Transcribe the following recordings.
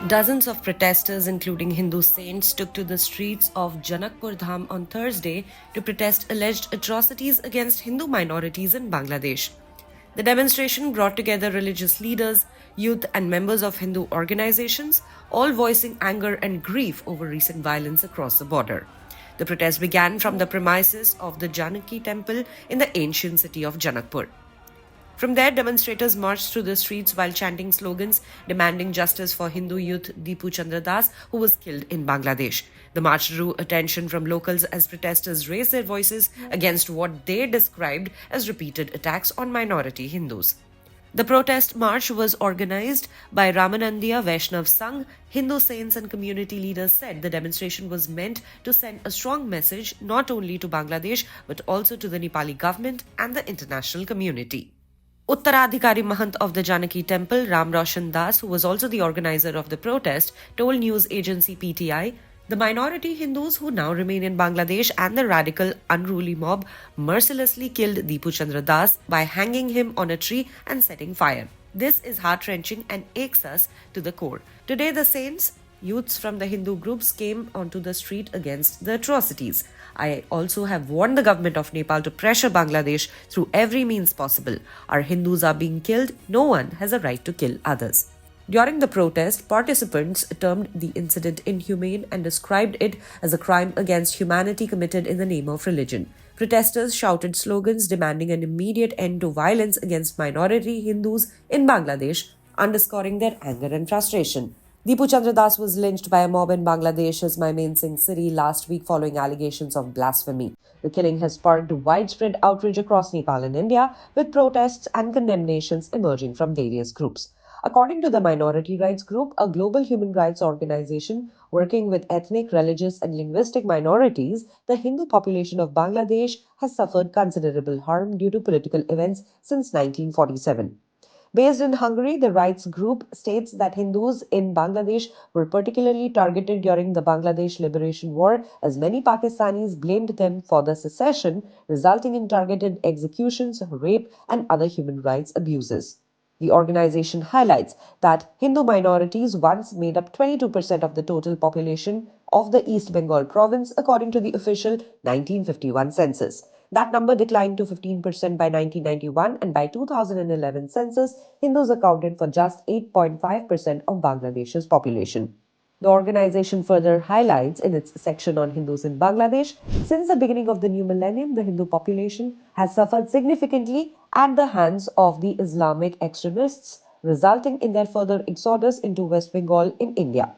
Dozens of protesters, including Hindu saints, took to the streets of Janakpur Dham on Thursday to protest alleged atrocities against Hindu minorities in Bangladesh. The demonstration brought together religious leaders, youth, and members of Hindu organizations, all voicing anger and grief over recent violence across the border. The protest began from the premises of the Janaki temple in the ancient city of Janakpur. From there, demonstrators marched through the streets while chanting slogans demanding justice for Hindu youth Dipu Chandra, who was killed in Bangladesh. The march drew attention from locals as protesters raised their voices against what they described as repeated attacks on minority Hindus. The protest march was organized by Ramanandiya Vaishnav Sangh. Hindu saints and community leaders said the demonstration was meant to send a strong message not only to Bangladesh but also to the Nepali government and the international community. Uttaradhikari Mahant of the Janaki temple, Ram Roshan Das, who was also the organizer of the protest, told news agency PTI, the minority Hindus who now remain in Bangladesh and the radical, unruly mob mercilessly killed Dipu Chandra Das by hanging him on a tree and setting fire. This is heart-wrenching and aches us to the core. Today, the saints, youths from the Hindu groups came onto the street against the atrocities. I also have warned the government of Nepal to pressure Bangladesh through every means possible. Our Hindus are being killed. No one has a right to kill others. During the protest, participants termed the incident inhumane and described it as a crime against humanity committed in the name of religion. Protesters shouted slogans demanding an immediate end to violence against minority Hindus in Bangladesh, underscoring their anger and frustration. Dipu Chandra Das was lynched by a mob in Bangladesh's Mymensingh Singh city last week following allegations of blasphemy. The killing has sparked widespread outrage across Nepal and India, with protests and condemnations emerging from various groups. According to the Minority Rights Group, a global human rights organization working with ethnic, religious, and linguistic minorities, the Hindu population of Bangladesh has suffered considerable harm due to political events since 1947. Based in Hungary, the rights group states that Hindus in Bangladesh were particularly targeted during the Bangladesh Liberation War, as many Pakistanis blamed them for the secession, resulting in targeted executions, rape, and other human rights abuses. The organization highlights that Hindu minorities once made up 22% of the total population of the East Bengal province, according to the official 1951 census. That number declined to 15% by 1991, and by 2011 census, Hindus accounted for just 8.5% of Bangladesh's population. The organization further highlights in its section on Hindus in Bangladesh, since the beginning of the new millennium, the Hindu population has suffered significantly at the hands of the Islamic extremists, resulting in their further exodus into West Bengal in India.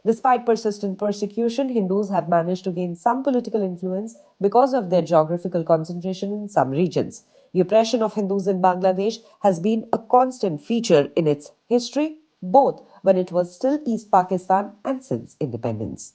Despite persistent persecution, Hindus have managed to gain some political influence because of their geographical concentration in some regions. The oppression of Hindus in Bangladesh has been a constant feature in its history, both when it was still East Pakistan and since independence.